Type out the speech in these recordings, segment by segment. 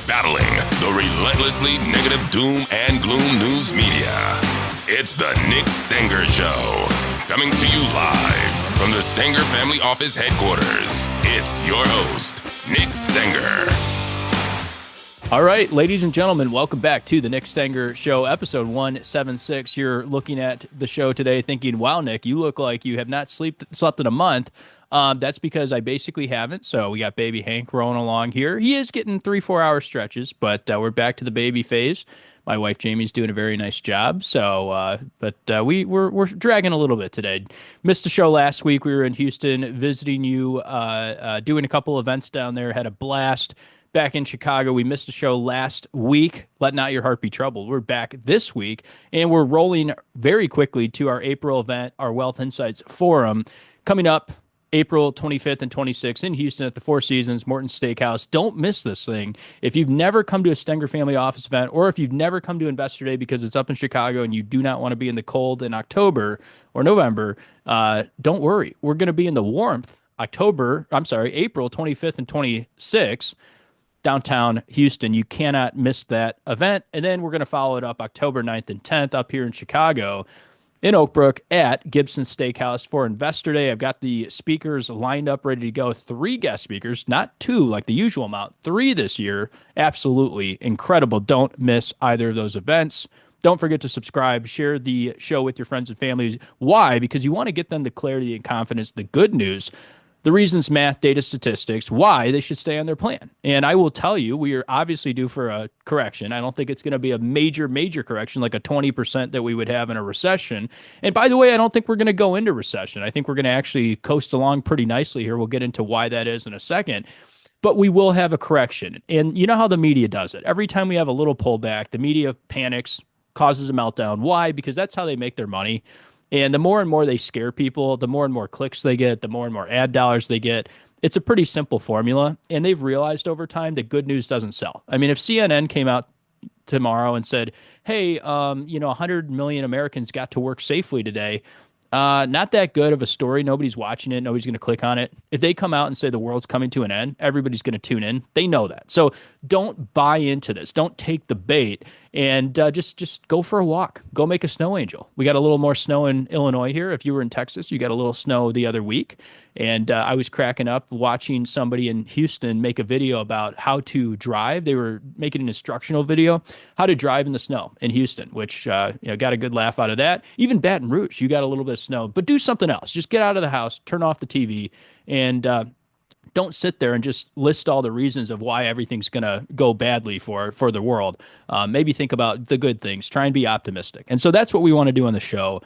battling the relentlessly negative doom and gloom news media. It's the Nick Stenger Show, coming to you live from the Stenger Family Office headquarters. It's your host, Nick Stenger. All right, ladies and gentlemen, welcome back to the Nick Stenger Show, episode 176. You're looking at the show today thinking, wow, Nick, you look like you have not slept in a month. That's because I basically haven't. So we got baby Hank rolling along here. He is getting 3-4 hour stretches, but we're back to the baby phase. My wife Jamie's doing a very nice job. So, we're dragging a little bit today. Missed the show last week. We were in Houston visiting you, doing a couple events down there. Had a blast. Back in Chicago, we missed a show last week. Let not your heart be troubled. We're back this week, and we're rolling very quickly to our April event, our Wealth Insights Forum, coming up April 25th and 26th in Houston at the Four Seasons, Morton Steakhouse. Don't miss this thing. If you've never come to a Stenger Family Office event, or if you've never come to Investor Day because it's up in Chicago and you do not want to be in the cold in October or November, don't worry. We're going to be in the warmth April 25th and 26th. Downtown Houston. You cannot miss that event. And then we're going to follow it up October 9th and 10th up here in Chicago in Oak Brook at Gibson Steakhouse for Investor Day. I've got the speakers lined up, ready to go. 3 guest speakers, not 2 like the usual amount, 3 this year. Absolutely incredible. Don't miss either of those events. Don't forget to subscribe, share the show with your friends and families. Why? Because you want to get them the clarity and confidence, the good news, the reasons, math, data, statistics, why they should stay on their plan. And I will tell you, we are obviously due for a correction. I don't think it's going to be a major correction like a 20% that we would have in a recession. And by the way, I don't think we're going to go into recession. I think we're going to actually coast along pretty nicely here. We'll get into why that is in a second. But we will have a correction. And you know how the media does it. Every time we have a little pullback, the media panics, causes a meltdown. Why? Because that's how they make their money. And the more and more they scare people, the more and more clicks they get, the more and more ad dollars they get. It's a pretty simple formula. And they've realized over time that good news doesn't sell. I mean, if CNN came out tomorrow and said, hey, 100 million Americans got to work safely today, not that good of a story. Nobody's watching it. Nobody's going to click on it. If they come out and say the world's coming to an end, everybody's going to tune in. They know that. So don't buy into this. Don't take the bait, and just go for a walk. Go make a snow angel. We got a little more snow in Illinois here. If you were in Texas, you got a little snow the other week. And I was cracking up watching somebody in Houston make a video about how to drive. They were making an instructional video, how to drive in the snow in Houston, which got a good laugh out of that. Even Baton Rouge, you got a little bit of snow, but do something else. Just get out of the house, turn off the TV, and don't sit there and just list all the reasons of why everything's going to go badly for the world. Maybe think about the good things. Try and be optimistic. And so that's what we want to do on the show.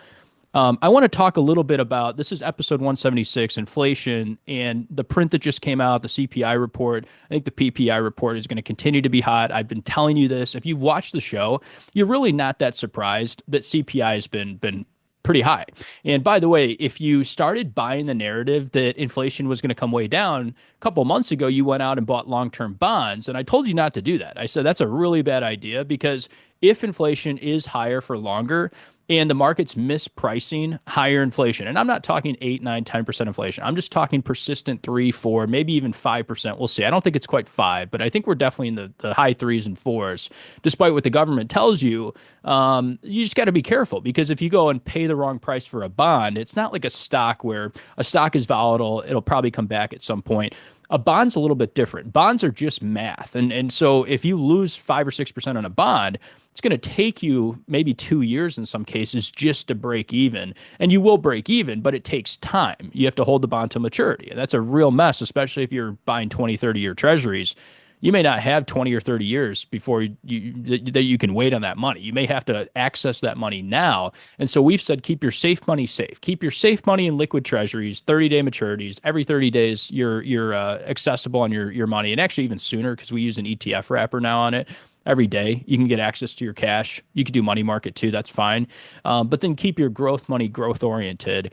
I want to talk a little bit about, this is episode 176, inflation, and the print that just came out, the CPI report. I think the PPI report is going to continue to be hot. I've been telling you this. If you've watched the show, you're really not that surprised that CPI has been pretty high. And by the way, if you started buying the narrative that inflation was going to come way down a couple months ago, you went out and bought long-term bonds. And I told you not to do that. I said that's a really bad idea, because if inflation is higher for longer and the market's mispricing higher inflation, and I'm not talking 8, 9, 10% inflation. I'm just talking persistent 3, 4, maybe even 5%. We'll see. I don't think it's quite 5, but I think we're definitely in the high 3s and 4s. Despite what the government tells you, you just got to be careful, because if you go and pay the wrong price for a bond, it's not like a stock where a stock is volatile. It'll probably come back at some point. A bond's a little bit different. Bonds are just math. And so if you lose 5 or 6% on a bond, it's going to take you maybe 2 years in some cases just to break even. And you will break even, but it takes time. You have to hold the bond to maturity. And that's a real mess, especially if you're buying 20, 30-year treasuries. You may not have 20 or 30 years before you can wait on that money. You may have to access that money now. And so we've said, keep your safe money safe. Keep your safe money in liquid treasuries, 30-day maturities. Every 30 days, you're accessible on your money, and actually even sooner, because we use an ETF wrapper now on it. Every day you can get access to your cash. You could do money market too. That's fine. But then keep your growth money growth oriented.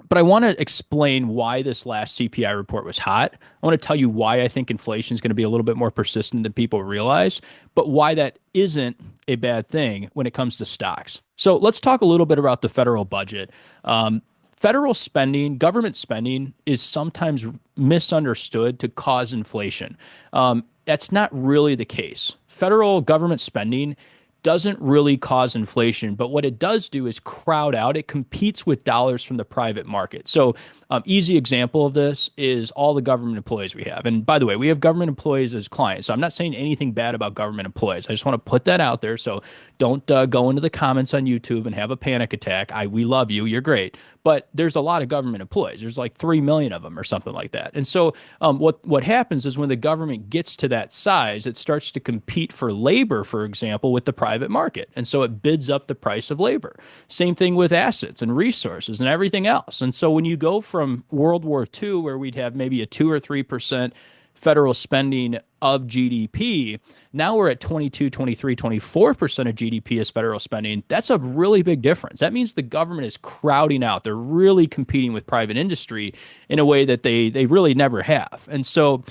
But I want to explain why this last CPI report was hot. I want to tell you why I think inflation is going to be a little bit more persistent than people realize, but why that isn't a bad thing when it comes to stocks. So let's talk a little bit about the federal budget. Federal spending, government spending, is sometimes misunderstood to cause inflation. that's not really the case. Federal government spending doesn't really cause inflation, but what it does do is crowd out. It competes with dollars from the private market. So, easy example of this is all the government employees we have. And by the way, we have government employees as clients. So I'm not saying anything bad about government employees. I just want to put that out there. So don't go into the comments on YouTube and have a panic attack. We love you. You're great. But there's a lot of government employees. There's like 3 million of them or something like that. And so what happens is when the government gets to that size, it starts to compete for labor, for example, with the private market. And so it bids up the price of labor. Same thing with assets and resources and everything else. And so when you go from World War II, where we'd have maybe a 2 or 3% federal spending of GDP, now we're at 22, 23, 24% of GDP as federal spending. That's a really big difference. That means the government is crowding out. They're really competing with private industry in a way that they really never have. And so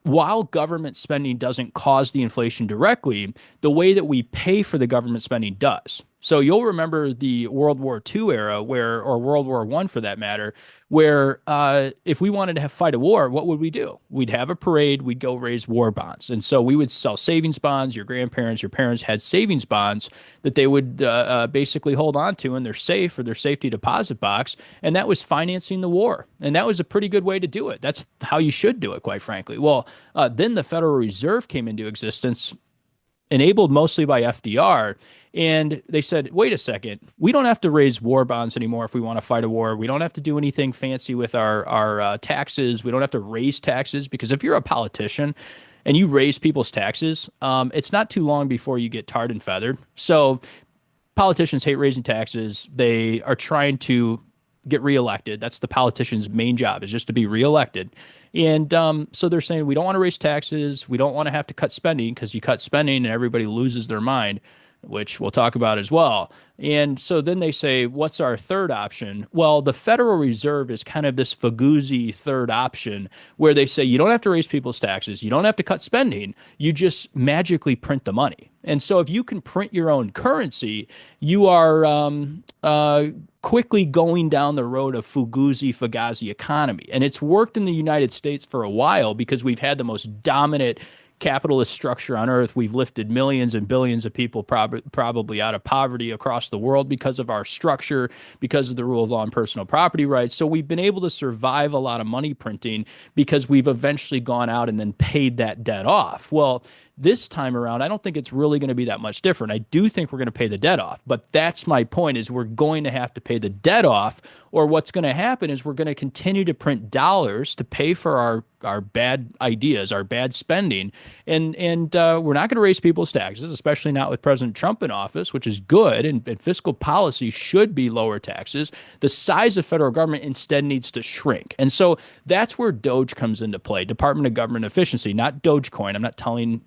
while government spending doesn't cause the inflation directly, the way that we pay for the government spending does. So you'll remember the World War II era or World War I for that matter, where if we wanted to fight a war, what would we do? We'd have a parade, we'd go raise war bonds. And so we would sell savings bonds. Your grandparents, your parents had savings bonds that they would basically hold on to in their safe or their safety deposit box. And that was financing the war. And that was a pretty good way to do it. That's how you should do it, quite frankly. Well, then the Federal Reserve came into existence, enabled mostly by FDR. And they said, wait a second, we don't have to raise war bonds anymore if we want to fight a war. We don't have to do anything fancy with our taxes. We don't have to raise taxes, because if you're a politician and you raise people's taxes, it's not too long before you get tarred and feathered. So politicians hate raising taxes. They are trying to get reelected. That's the politician's main job, is just to be reelected. And so they're saying, we don't want to raise taxes. We don't want to have to cut spending, because you cut spending and everybody loses their mind, which we'll talk about as well. And so then they say, what's our third option? Well, the Federal Reserve is kind of this fagoozy third option where they say you don't have to raise people's taxes. You don't have to cut spending. You just magically print the money. And so if you can print your own currency, you are quickly going down the road of Fugazi economy. And it's worked in the United States for a while because we've had the most dominant capitalist structure on earth. We've lifted millions and billions of people probably out of poverty across the world because of our structure, because of the rule of law and personal property rights. So we've been able to survive a lot of money printing because we've eventually gone out and then paid that debt off. Well, this time around, I don't think it's really going to be that much different. I do think we're going to pay the debt off, but that's my point, is we're going to have to pay the debt off, or what's going to happen is we're going to continue to print dollars to pay for our bad ideas, our bad spending, and we're not going to raise people's taxes, especially not with President Trump in office, which is good, and fiscal policy should be lower taxes. The size of federal government instead needs to shrink, and so that's where Doge comes into play, Department of Government Efficiency, not Dogecoin. I'm not talking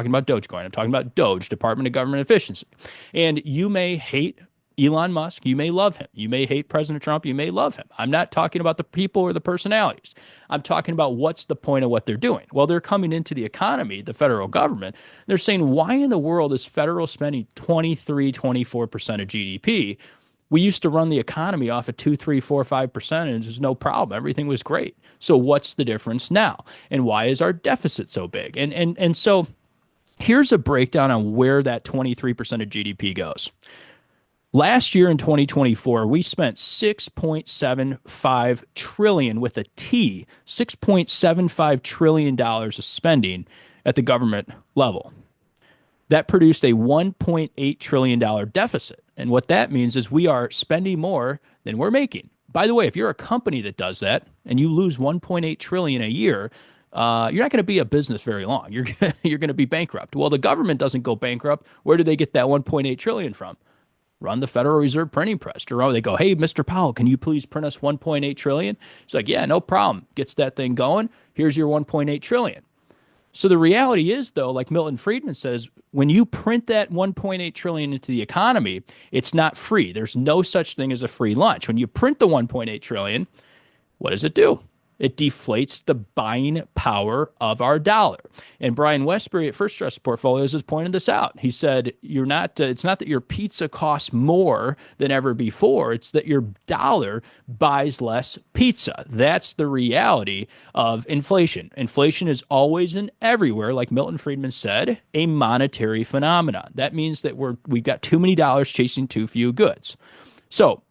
about Dogecoin. I'm talking about Doge, Department of Government Efficiency. And you may hate Elon Musk. You may love him. You may hate President Trump. You may love him. I'm not talking about the people or the personalities. I'm talking about what's the point of what they're doing. Well, they're coming into the economy, the federal government. They're saying, why in the world is federal spending 23, 24% of GDP? We used to run the economy off at 2, 3, 4, 5%, and there's no problem. Everything was great. So what's the difference now? And why is our deficit so big? And so here's a breakdown on where that 23% of GDP goes. Last year in 2024, we spent $6.75 trillion with a T, $6.75 trillion of spending at the government level. That produced a $1.8 trillion deficit. And what that means is we are spending more than we're making. By the way, if you're a company that does that and you lose $1.8 trillion a year, you're not going to be a business very long. You're going to be bankrupt. Well, the government doesn't go bankrupt. Where do they get that $1.8 trillion from? Run the Federal Reserve printing press. They go, hey, Mr. Powell, can you please print us $1.8 trillion? He's like, yeah, no problem. Gets that thing going. Here's your $1.8 trillion. So the reality is, though, like Milton Friedman says, when you print that $1.8 trillion into the economy, it's not free. There's no such thing as a free lunch. When you print the $1.8 trillion, what does it do? It deflates the buying power of our dollar. And Brian Westbury at First Trust Portfolios has pointed this out. He said, "You're not. It's not that your pizza costs more than ever before. It's that your dollar buys less pizza. That's the reality of inflation. Inflation is always and everywhere, like Milton Friedman said, a monetary phenomenon. That means that we've got too many dollars chasing too few goods. So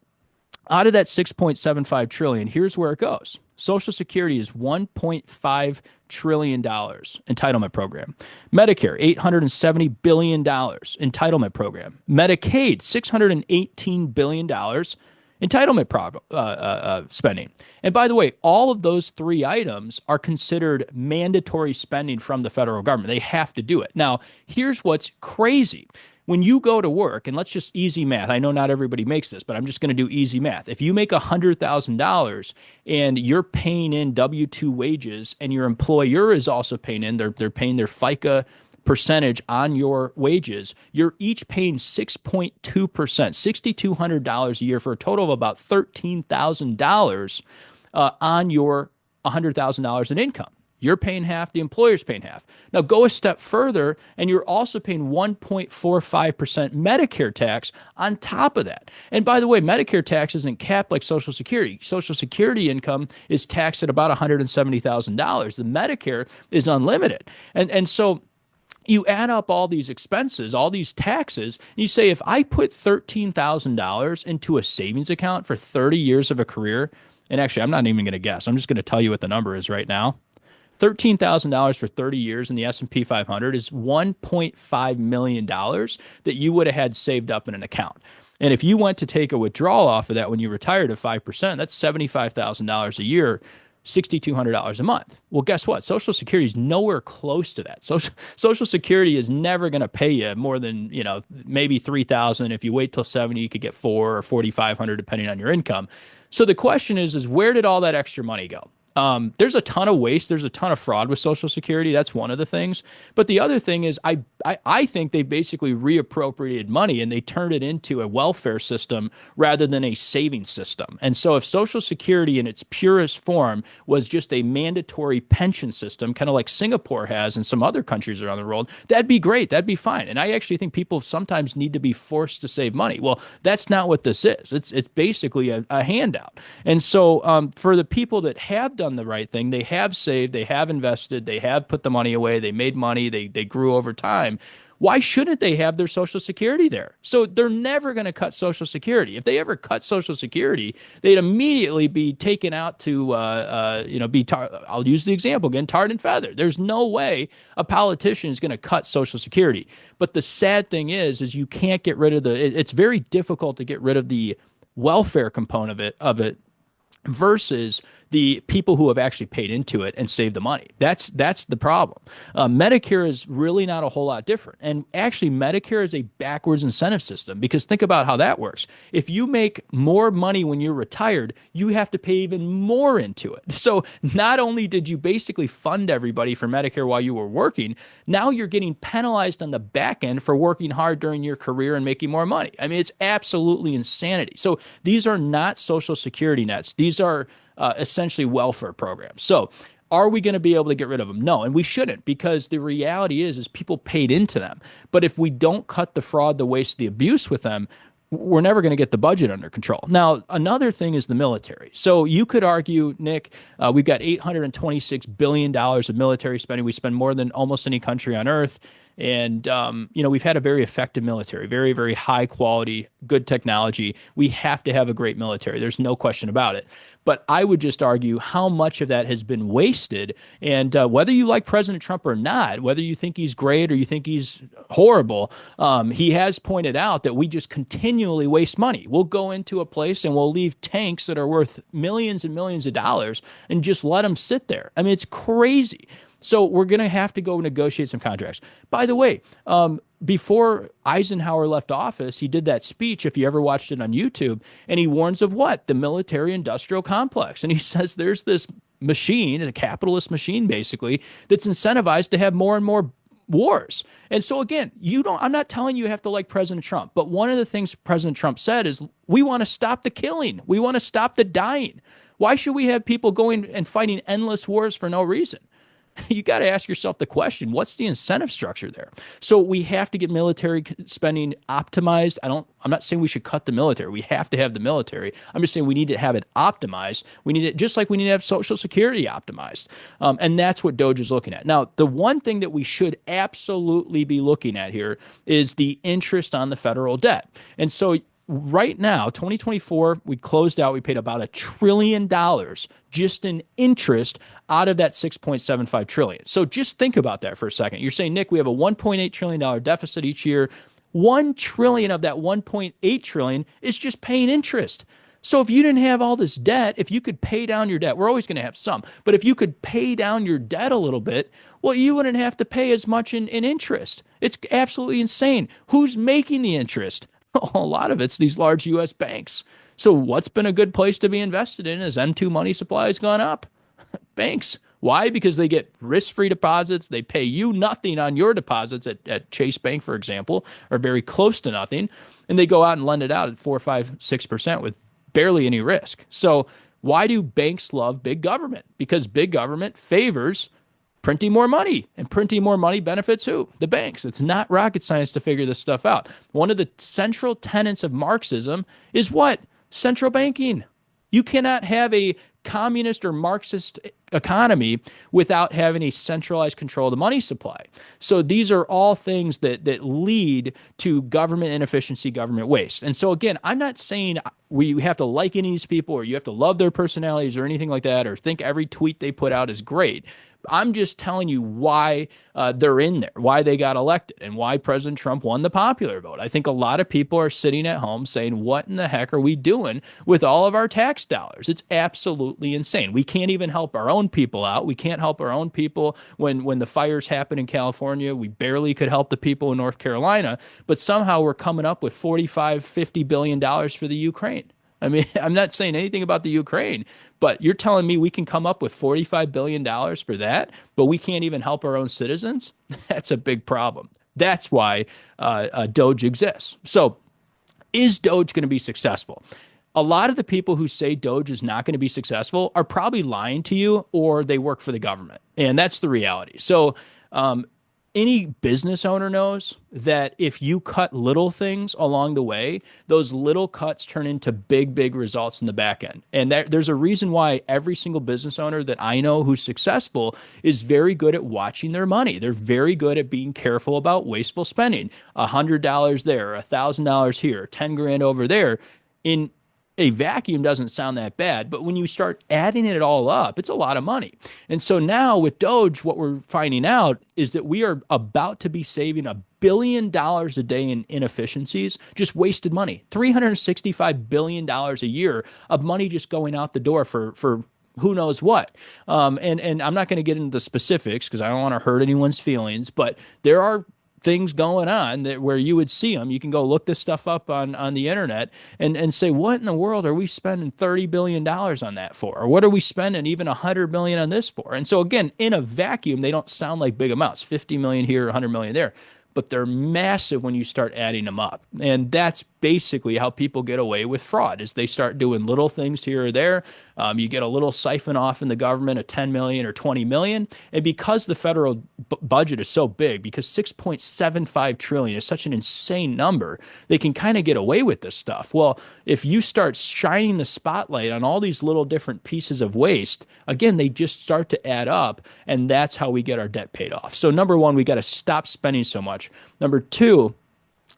out of that 6.75 trillion, here's where it goes. Social Security is $1.5 trillion entitlement program. Medicare, $870 billion entitlement program. Medicaid, $618 billion entitlement spending. And by the way, all of those three items are considered mandatory spending from the federal government. They have to do it. Now, here's what's crazy. When you go to work, and let's just easy math. I know not everybody makes this, but I'm just going to do easy math. If you make $100,000 and you're paying in W-2 wages and your employer is also paying in, they're paying their FICA percentage on your wages, you're each paying 6.2%, $6,200 a year for a total of about $13,000 on your $100,000 in income. You're paying half, the employer's paying half. Now go a step further, and you're also paying 1.45% Medicare tax on top of that. And by the way, Medicare tax isn't capped like Social Security. Social Security income is taxed at about $170,000. The Medicare is unlimited. And so you add up all these expenses, all these taxes, and you say, if I put $13,000 into a savings account for 30 years of a career, and actually, I'm not even going to guess. I'm just going to tell you what the number is right now. $13,000 for 30 years in the S&P 500 is $1.5 million that you would have had saved up in an account. And if you went to take a withdrawal off of that when you retired at 5%, that's $75,000 a year, $6,200 a month. Well, guess what? Social Security is nowhere close to that. Social Security is never going to pay you more than, maybe $3,000. If you wait till 70, you could get $4,000 or $4,500 depending on your income. So the question is where did all that extra money go? There's a ton of waste. There's a ton of fraud with Social Security. That's one of the things. But the other thing is I think they basically reappropriated money and they turned it into a welfare system rather than a savings system. And so if Social Security in its purest form was just a mandatory pension system, kind of like Singapore has and some other countries around the world, that'd be great. That'd be fine. And I actually think people sometimes need to be forced to save money. Well, that's not what this is. It's basically a handout. And so for the people that have done the right thing, they have saved, they have invested, they have put the money away, they made money, they grew over time. Why shouldn't they have their Social Security there? So they're never going to cut Social Security. If they ever cut Social Security, they'd immediately be taken out to, I'll use the example again, tarred and feathered. There's no way a politician is going to cut Social Security. But the sad thing is you can't get rid of it's very difficult to get rid of the welfare component of it versus the people who have actually paid into it and saved the money. That's the problem. Medicare is really not a whole lot different. And actually, Medicare is a backwards incentive system because think about how that works. If you make more money when you're retired, you have to pay even more into it. So not only did you basically fund everybody for Medicare while you were working, now you're getting penalized on the back end for working hard during your career and making more money. I mean, it's absolutely insanity. So these are not Social Security nets. These are essentially welfare programs. So are we going to be able to get rid of them? No, and we shouldn't, because the reality is people paid into them. But if we don't cut the fraud, the waste, the abuse with them, we're never going to get the budget under control. Now, another thing is the military. So you could argue, Nick, we've got $826 billion of military spending. We spend more than almost any country on earth. And, we've had a very effective military, very, very high quality, good technology. We have to have a great military. There's no question about it. But I would just argue how much of that has been wasted. And whether you like President Trump or not, whether you think he's great or you think he's horrible, he has pointed out that we just continually waste money. We'll go into a place and we'll leave tanks that are worth millions and millions of dollars and just let them sit there. I mean, it's crazy. So we're going to have to go negotiate some contracts. By the way, before Eisenhower left office, he did that speech, if you ever watched it on YouTube, and he warns of what? The military-industrial complex. And he says there's this machine, a capitalist machine basically, that's incentivized to have more and more wars. And so again, I'm not telling you have to like President Trump, but one of the things President Trump said is we want to stop the killing. We want to stop the dying. Why should we have people going and fighting endless wars for no reason? You got to ask yourself the question, what's the incentive structure there? So we have to get military spending optimized. I'm not saying we should cut the military. We have to have the military. I'm just saying we need to have it optimized. We need it just like we need to have Social Security optimized. And that's what Doge is looking at. Now, the one thing that we should absolutely be looking at here is the interest on the federal debt. And so right now, 2024, we closed out, we paid about $1 trillion just in interest out of that 6.75 trillion. So just think about that for a second. You're saying, Nick, we have a $1.8 trillion deficit each year. 1 trillion of that 1.8 trillion is just paying interest. So if you didn't have all this debt, if you could pay down your debt, we're always going to have some, but if you could pay down your debt a little bit, well, you wouldn't have to pay as much in interest. It's absolutely insane. Who's making the interest? A lot of it's these large U.S. banks. So what's been a good place to be invested in as M2 money supply has gone up? Banks. Why? Because they get risk-free deposits. They pay you nothing on your deposits at Chase Bank, for example, or very close to nothing. And they go out and lend it out at 4, 5, 6% with barely any risk. So why do banks love big government? Because big government favors printing more money, and printing more money benefits who? The banks. It's not rocket science to figure this stuff out. One of the central tenets of Marxism is what? Central banking. You cannot have a communist or Marxist economy without having a centralized control of the money supply. So these are all things that lead to government inefficiency, government waste. And so again, I'm not saying we have to like any of these people or you have to love their personalities or anything like that or think every tweet they put out is great. I'm just telling you why they're in there, why they got elected, and why President Trump won the popular vote. I think a lot of people are sitting at home saying, what in the heck are we doing with all of our tax dollars? It's absolutely insane. We can't even help our own people out. We can't help our own people when the fires happen in California. We barely could help the people in North Carolina, but somehow we're coming up with $45-50 billion for the Ukraine. I mean, I'm not saying anything about the Ukraine, but you're telling me we can come up with $45 billion for that, but we can't even help our own citizens? That's a big problem. That's why Doge exists. So is Doge going to be successful? A lot of the people who say Doge is not going to be successful are probably lying to you or they work for the government. And that's the reality. So any business owner knows that if you cut little things along the way, those little cuts turn into big, big results in the back end. And there's a reason why every single business owner that I know who's successful is very good at watching their money. They're very good at being careful about wasteful spending. $100 there, $1,000 here, 10 grand over there. In a vacuum doesn't sound that bad, but when you start adding it all up, it's a lot of money. And so now with Doge, what we're finding out is that we are about to be saving $1 billion a day in inefficiencies, just wasted money, $365 billion a year of money just going out the door for who knows what. And I'm not going to get into the specifics because I don't want to hurt anyone's feelings, but there are things going on that where you would see them. You can go look this stuff up on the internet and say, what in the world are we spending $30 billion on that for? Or what are we spending even $100 million on this for? And so again, in a vacuum, they don't sound like big amounts, 50 million here, 100 million there, but they're massive when you start adding them up. And that's basically how people get away with fraud is they start doing little things here or there. You get a little siphon off in the government of 10 million or 20 million. And because the federal budget is so big, because 6.75 trillion is such an insane number, they can kind of get away with this stuff. Well, if you start shining the spotlight on all these little different pieces of waste, again, they just start to add up. And that's how we get our debt paid off. So number one, we got to stop spending so much. Number two,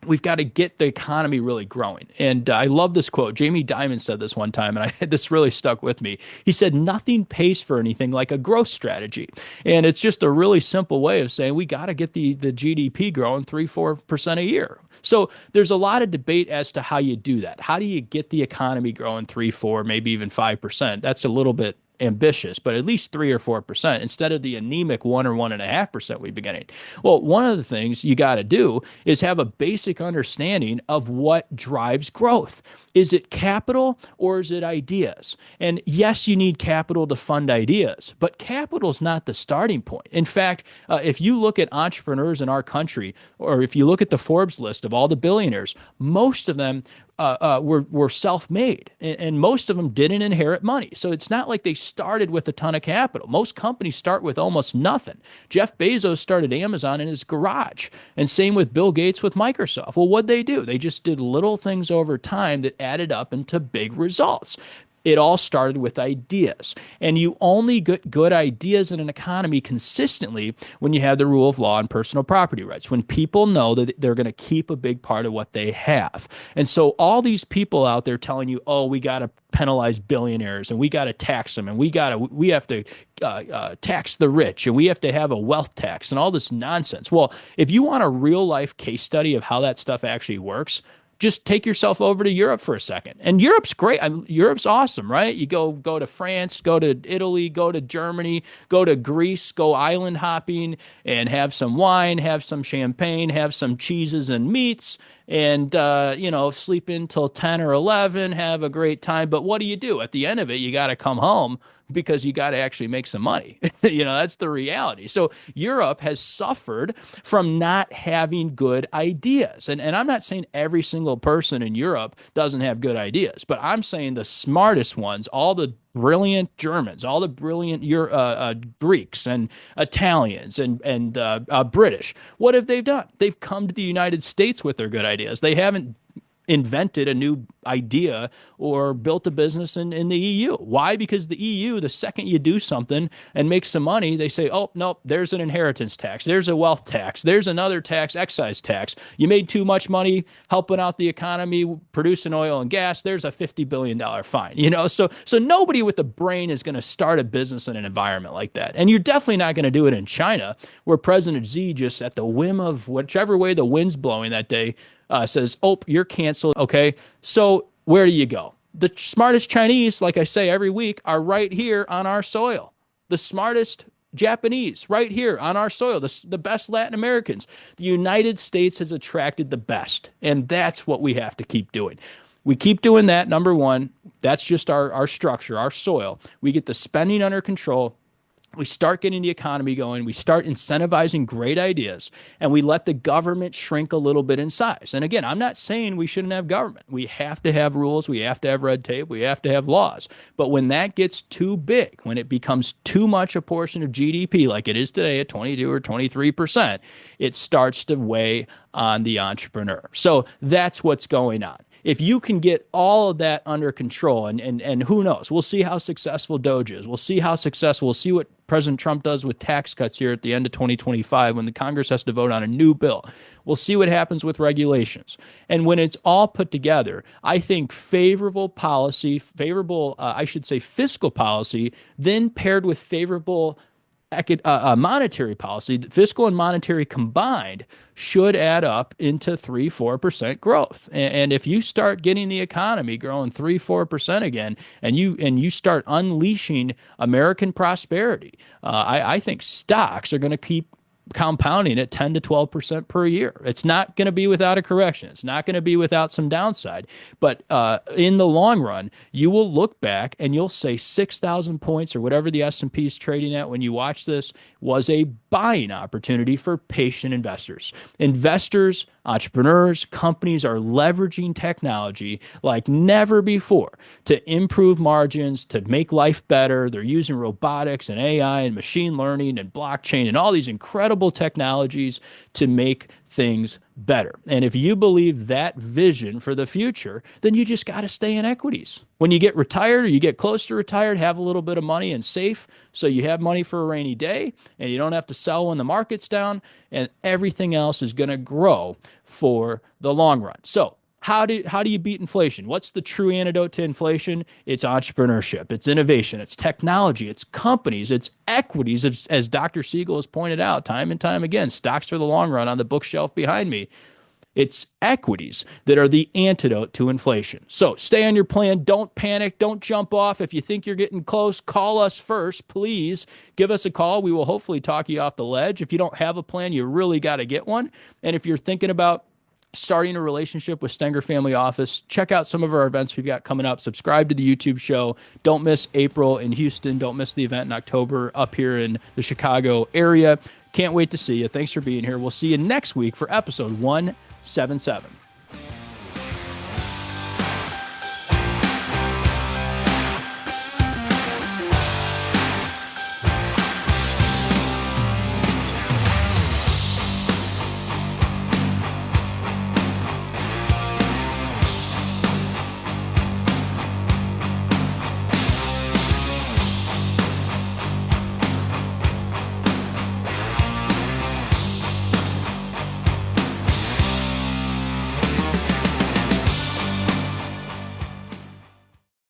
we've got to get the economy really growing. And I love this quote. Jamie Dimon said this one time, and this really stuck with me. He said, nothing pays for anything like a growth strategy. And it's just a really simple way of saying we got to get the GDP growing 3-4% a year. So there's a lot of debate as to how you do that. How do you get the economy growing 3-4, maybe even 5%? That's a little bit ambitious, but at least 3 or 4% instead of the anemic 1 or 1.5% we've been getting. Well, one of the things you got to do is have a basic understanding of what drives growth. Is it capital or is it ideas? And yes, you need capital to fund ideas, but capital is not the starting point. In fact, if you look at entrepreneurs in our country, or if you look at the Forbes list of all the billionaires, most of them were self-made, and most of them didn't inherit money. So it's not like they started with a ton of capital. Most companies start with almost nothing. Jeff Bezos started Amazon in his garage, and same with Bill Gates with Microsoft. Well, what'd they do? They just did little things over time that added up into big results. It all started with ideas. And you only get good ideas in an economy consistently when you have the rule of law and personal property rights, when people know that they're going to keep a big part of what they have. And so all these people out there telling you, oh, we got to penalize billionaires and we got to tax them and we have to tax the rich and we have to have a wealth tax and all this nonsense. Well, if you want a real life case study of how that stuff actually works, just take yourself over to Europe for a second. And Europe's great. Europe's awesome, right? You go to France, go to Italy, go to Germany, go to Greece, go island hopping and have some wine, have some champagne, have some cheeses and meats, and sleep in till 10 or 11, have a great time. But what do? At the end of it, you got to come home because you got to actually make some money. That's the reality. So Europe has suffered from not having good ideas. And I'm not saying every single person in Europe doesn't have good ideas, but I'm saying the smartest ones, all the brilliant Germans, all the brilliant Greeks and Italians and British, what have they done? They've come to the United States with their good ideas. They haven't invented a new idea or built a business in the EU. Why? Because the EU, the second you do something and make some money, they say, oh, no, there's an inheritance tax. There's a wealth tax. There's another tax, excise tax. You made too much money helping out the economy, producing oil and gas. There's a $50 billion fine. So nobody with a brain is going to start a business in an environment like that. And you're definitely not going to do it in China, where President Xi just at the whim of whichever way the wind's blowing that day, says, oh, you're canceled. Okay, so where do you go? The smartest Chinese, like I say every week, are right here on our soil. The smartest Japanese, right here on our soil. The best Latin Americans. The United States has attracted the best, and that's what we have to keep doing. We keep doing that, number one. That's just our structure, our soil. We get the spending under control. We start getting the economy going. We start incentivizing great ideas, and we let the government shrink a little bit in size. And again, I'm not saying we shouldn't have government. We have to have rules. We have to have red tape. We have to have laws. But when that gets too big, when it becomes too much a portion of GDP, like it is today at 22 or 23%, it starts to weigh on the entrepreneur. So that's what's going on. If you can get all of that under control, and who knows, we'll see how successful Doge is. We'll see how successful, we'll see what President Trump does with tax cuts here at the end of 2025 when the Congress has to vote on a new bill. We'll see what happens with regulations. And when it's all put together, I think favorable policy, fiscal policy, then paired with favorable monetary policy, fiscal and monetary combined, should add up into 3-4% growth. And if you start getting the economy growing 3-4% again, and you start unleashing American prosperity, I think stocks are going to keep compounding at 10 to 12% per year. It's not going to be without a correction. It's not going to be without some downside. But in the long run, you will look back and you'll say 6,000 points or whatever the S&P is trading at when you watch this was a buying opportunity for patient investors. Investors, entrepreneurs, companies are leveraging technology like never before to improve margins, to make life better. They're using robotics and AI and machine learning and blockchain and all these incredible technologies to make things better. And if you believe that vision for the future, then you just got to stay in equities. When you get retired or you get close to retired, have a little bit of money and safe so you have money for a rainy day and you don't have to sell when the market's down, and everything else is going to grow for the long run. So how do you beat inflation? What's the true antidote to inflation? It's entrepreneurship, it's innovation, it's technology, it's companies, it's equities, as Dr. Siegel has pointed out time and time again, stocks for the long run on the bookshelf behind me. It's equities that are the antidote to inflation. So stay on your plan. Don't panic. Don't jump off. If you think you're getting close, call us first. Please give us a call. We will hopefully talk you off the ledge. If you don't have a plan, you really got to get one. And if you're thinking about starting a relationship with Stenger Family Office, check out some of our events we've got coming up. Subscribe to the YouTube show. Don't miss April in Houston. Don't miss the event in October up here in the Chicago area. Can't wait to see you. Thanks for being here. We'll see you next week for episode 177.